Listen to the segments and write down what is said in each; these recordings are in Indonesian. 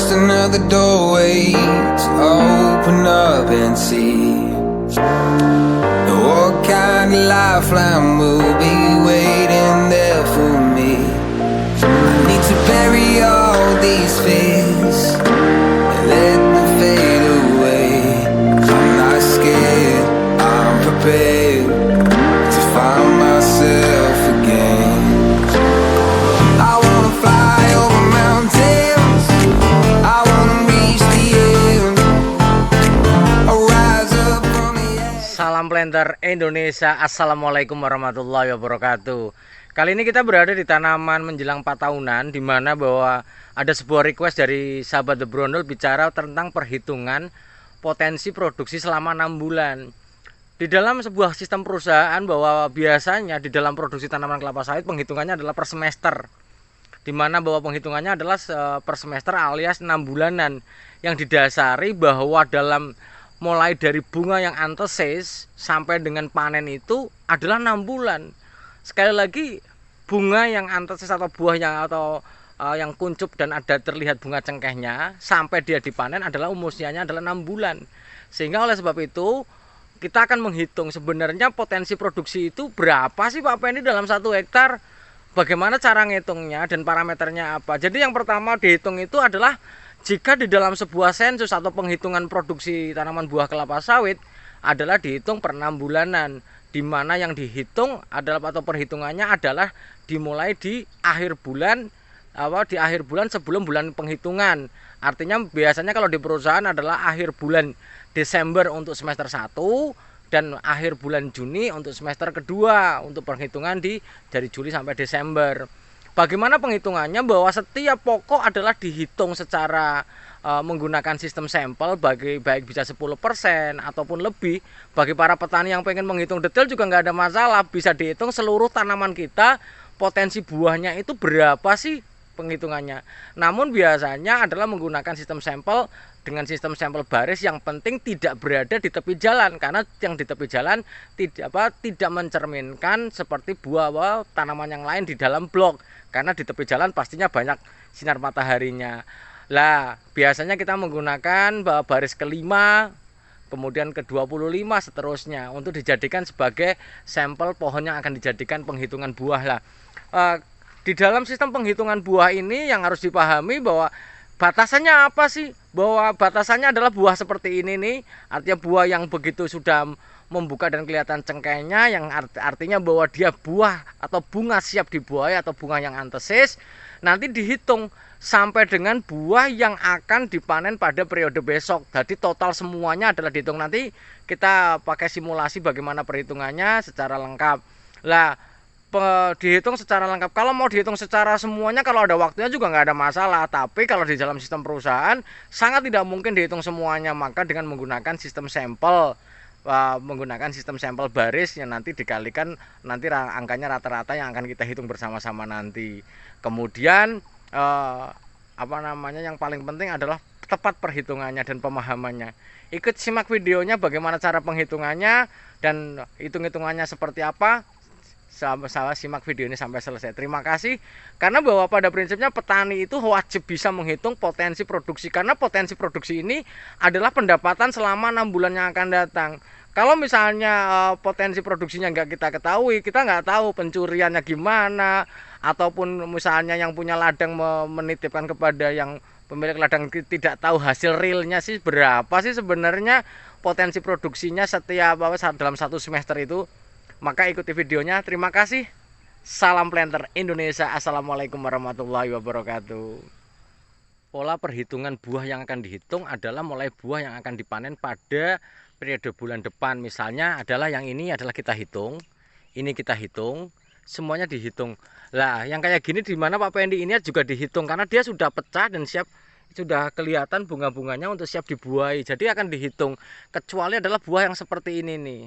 just another doorway to open up and see what kind of lifeline will be waiting there for me. I need to bury all these fears and let them fade away. I'm not scared, I'm prepared to find myself again. I wanna fly over mountains, I wanna reach the end. I'll rise up from the edge. Salam Planter Indonesia, assalamualaikum warahmatullahi wabarakatuh. Kali ini kita berada di tanaman menjelang 4 tahunan, di mana bahwa ada sebuah request dari sahabat The Brondol bicara tentang perhitungan potensi produksi selama 6 bulan. Di dalam sebuah sistem perusahaan bahwa biasanya di dalam produksi tanaman kelapa sawit penghitungannya adalah per semester, di mana bahwa penghitungannya adalah per semester alias 6 bulanan, yang didasari bahwa dalam mulai dari bunga yang antesis sampai dengan panen itu adalah 6 bulan. Sekali lagi, bunga yang antesis atau buah yang kuncup dan ada terlihat bunga cengkehnya sampai dia dipanen adalah usianya adalah 6 bulan. Sehingga oleh sebab itu kita akan menghitung sebenarnya potensi produksi itu berapa sih Pak Pendi dalam 1 hektar. Bagaimana cara ngitungnya dan parameternya apa. Jadi yang pertama dihitung itu adalah jika di dalam sebuah sensus atau penghitungan produksi tanaman buah kelapa sawit adalah dihitung per 6 bulanan, di mana yang dihitung adalah atau perhitungannya adalah dimulai di akhir bulan sebelum bulan penghitungan. Artinya biasanya kalau di perusahaan adalah akhir bulan Desember untuk semester 1 dan akhir bulan Juni untuk semester kedua untuk perhitungan dari Juli sampai Desember. Bagaimana penghitungannya? Bahwa setiap pokok adalah dihitung secara menggunakan sistem sampel, baik bisa 10% ataupun lebih. Bagi para petani yang pengen menghitung detail juga nggak ada masalah, bisa dihitung seluruh tanaman kita potensi buahnya itu berapa sih penghitungannya. Namun biasanya adalah menggunakan sistem sampel dengan sistem sampel baris, yang penting tidak berada di tepi jalan, karena yang di tepi jalan tidak mencerminkan seperti buah tanaman yang lain di dalam blok, karena di tepi jalan pastinya banyak sinar mataharinya. Lah, biasanya kita menggunakan baris ke-5, kemudian ke-25 seterusnya untuk dijadikan sebagai sampel pohon yang akan dijadikan penghitungan buah lah. Di dalam sistem penghitungan buah ini yang harus dipahami bahwa batasannya apa sih? Bahwa batasannya adalah buah seperti ini nih, artinya buah yang begitu sudah membuka dan kelihatan cengkehnya, yang artinya bahwa dia buah atau bunga siap dibuahi atau bunga yang antesis. Nanti dihitung sampai dengan buah yang akan dipanen pada periode besok. Jadi total semuanya adalah dihitung. Nanti kita pakai simulasi bagaimana perhitungannya secara lengkap. Lah, dihitung secara lengkap. Kalau mau dihitung secara semuanya, kalau ada waktunya juga nggak ada masalah. Tapi kalau di dalam sistem perusahaan sangat tidak mungkin dihitung semuanya. Maka dengan menggunakan sistem sampel, baris yang nanti dikalikan nanti angkanya rata-rata yang akan kita hitung bersama-sama nanti. Kemudian yang paling penting adalah tepat perhitungannya dan pemahamannya. Ikut simak videonya bagaimana cara penghitungannya dan hitung-hitungannya seperti apa. Salah simak video ini sampai selesai. Terima kasih. Karena bahwa pada prinsipnya petani itu wajib bisa menghitung potensi produksi, karena potensi produksi ini adalah pendapatan selama 6 bulan yang akan datang. Kalau misalnya potensi produksinya nggak kita ketahui, kita nggak tahu pencuriannya gimana, ataupun misalnya yang punya ladang menitipkan kepada yang pemilik ladang tidak tahu hasil realnya sih berapa sih sebenarnya potensi produksinya dalam 1 semester itu. Maka ikuti videonya. Terima kasih. Salam Planter Indonesia. Assalamualaikum warahmatullahi wabarakatuh. Pola perhitungan buah yang akan dihitung adalah mulai buah yang akan dipanen pada periode bulan depan. Misalnya adalah yang ini adalah kita hitung, ini kita hitung, semuanya dihitung. Lah, yang kayak gini di mana Pak Pendi ini juga dihitung karena dia sudah pecah dan sudah kelihatan bunga-bunganya untuk siap dibuahi. Jadi akan dihitung, kecuali adalah buah yang seperti ini nih.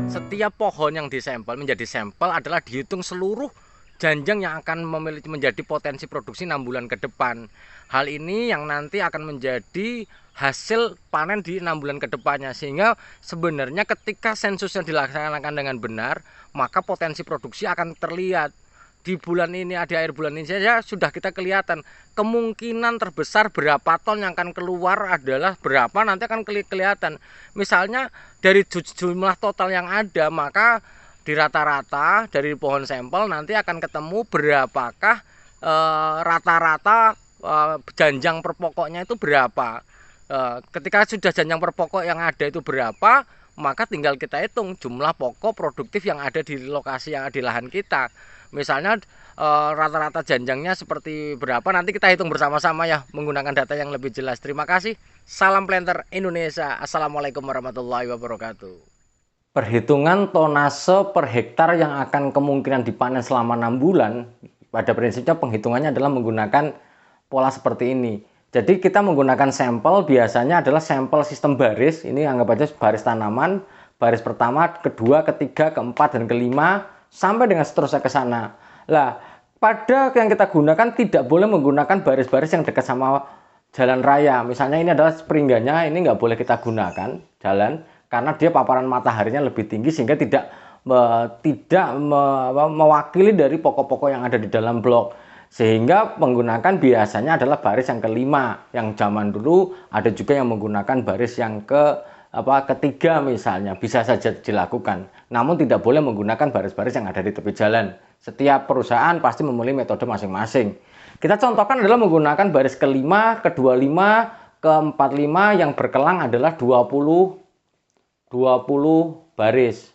Setiap pohon yang disampel menjadi sampel adalah dihitung seluruh janjang yang akan memiliki menjadi potensi produksi 6 bulan ke depan. Hal ini yang nanti akan menjadi hasil panen di 6 bulan ke depannya, sehingga sebenarnya ketika sensusnya dilaksanakan dengan benar, maka potensi produksi akan terlihat. Di bulan ini, di akhir bulan ini saja sudah kita kelihatan kemungkinan terbesar berapa ton yang akan keluar adalah berapa, nanti akan kelihatan. Misalnya dari jumlah total yang ada, maka di rata-rata dari pohon sampel nanti akan ketemu berapakah rata-rata janjang per pokoknya itu berapa. Ketika sudah janjang per pokok yang ada itu berapa, maka tinggal kita hitung jumlah pokok produktif yang ada di lokasi yang ada di lahan kita. Misalnya rata-rata janjangnya seperti berapa, nanti kita hitung bersama-sama ya menggunakan data yang lebih jelas. Terima kasih. Salam planter Indonesia. Assalamualaikum warahmatullahi wabarakatuh. Perhitungan tonase per hektar yang akan kemungkinan dipanen selama 6 bulan, pada prinsipnya penghitungannya adalah menggunakan pola seperti ini. Jadi kita menggunakan sampel, biasanya adalah sampel sistem baris. Ini anggap aja baris tanaman, baris pertama, kedua, ketiga, keempat, dan kelima, sampai dengan seterusnya ke sana. Lah, pada yang kita gunakan tidak boleh menggunakan baris-baris yang dekat sama jalan raya. Misalnya ini adalah springganya, ini nggak boleh kita gunakan jalan karena dia paparan mataharinya lebih tinggi sehingga tidak mewakili dari pokok-pokok yang ada di dalam blok. Sehingga menggunakan biasanya adalah baris yang kelima. Yang zaman dulu ada juga yang menggunakan baris yang ketiga misalnya, bisa saja dilakukan. Namun tidak boleh menggunakan baris-baris yang ada di tepi jalan. Setiap perusahaan pasti memilih metode masing-masing. Kita contohkan adalah menggunakan baris kelima, ke-25, ke-45 yang berkelang adalah 20 baris.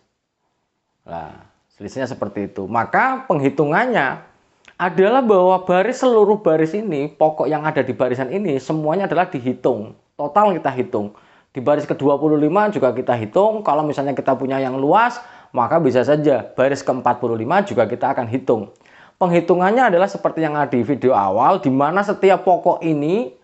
Nah, selisihnya seperti itu. Maka penghitungannya adalah bahwa seluruh baris ini, pokok yang ada di barisan ini semuanya adalah dihitung. Total kita hitung. Di baris ke-25 juga kita hitung. Kalau misalnya kita punya yang luas, maka bisa saja baris ke-45 juga kita akan hitung. Penghitungannya adalah seperti yang ada di video awal, di mana setiap pokok ini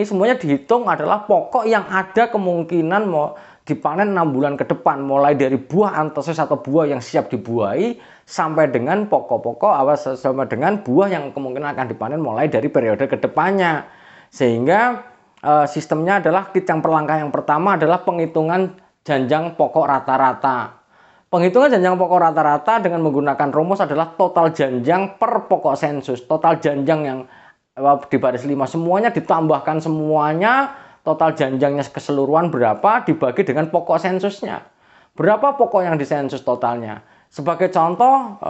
semuanya dihitung adalah pokok yang ada kemungkinan mau dipanen 6 bulan ke depan, mulai dari buah antesis atau buah yang siap dibuahi sampai dengan sampai dengan buah yang kemungkinan akan dipanen mulai dari periode kedepannya. Sehingga sistemnya adalah yang langkah yang pertama adalah penghitungan janjang pokok rata-rata. Penghitungan janjang pokok rata-rata dengan menggunakan rumus adalah total janjang per pokok sensus. Total janjang yang di baris 5 semuanya ditambahkan semuanya, total janjangnya keseluruhan berapa dibagi dengan pokok sensusnya. Berapa pokok yang disensus totalnya? Sebagai contoh,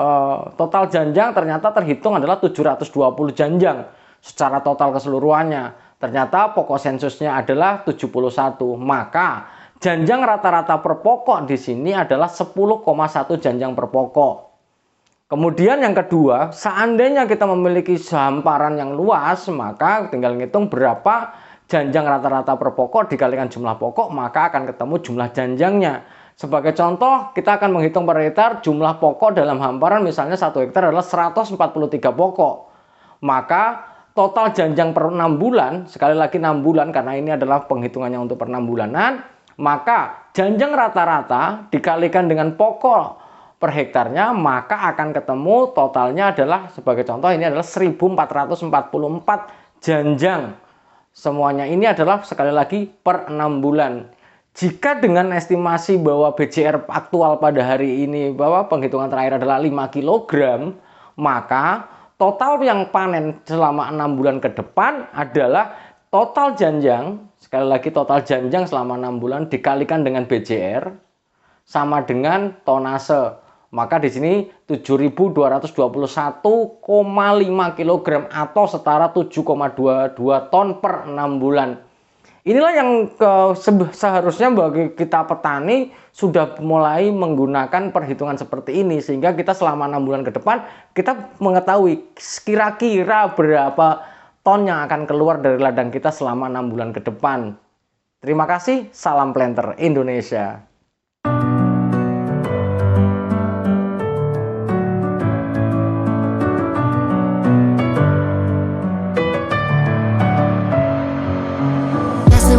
total janjang ternyata terhitung adalah 720 janjang secara total keseluruhannya. Ternyata pokok sensusnya adalah 71. Maka janjang rata-rata per pokok di sini adalah 10,1 janjang per pokok. Kemudian yang kedua, seandainya kita memiliki hamparan yang luas, maka tinggal ngitung berapa janjang rata-rata per pokok dikalikan jumlah pokok, maka akan ketemu jumlah janjangnya. Sebagai contoh, kita akan menghitung per hektar jumlah pokok dalam hamparan, misalnya 1 hektar adalah 143 pokok. Maka total janjang per 6 bulan, sekali lagi 6 bulan karena ini adalah penghitungannya untuk per 6 bulanan, maka janjang rata-rata dikalikan dengan pokok per hektarnya, maka akan ketemu totalnya adalah, sebagai contoh ini adalah 1444 janjang. Semuanya ini adalah sekali lagi per 6 bulan. Jika dengan estimasi bahwa BCR aktual pada hari ini, bahwa penghitungan terakhir adalah 5 kg, maka total yang panen selama 6 bulan ke depan adalah total janjang, sekali lagi total janjang selama 6 bulan dikalikan dengan BCR sama dengan tonase. Maka di sini 7.221,5 kg atau setara 7,22 ton per 6 bulan. Inilah yang seharusnya bagi kita petani sudah mulai menggunakan perhitungan seperti ini, sehingga kita selama 6 bulan ke depan kita mengetahui kira-kira berapa ton yang akan keluar dari ladang kita selama 6 bulan ke depan. Terima kasih, salam planter Indonesia.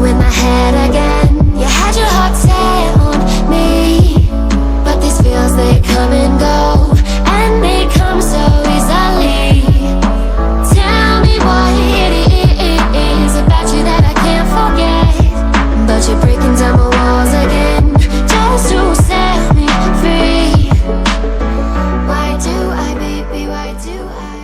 In my head again, you had your heart set on me, but these feels, they come and go, and they come so do I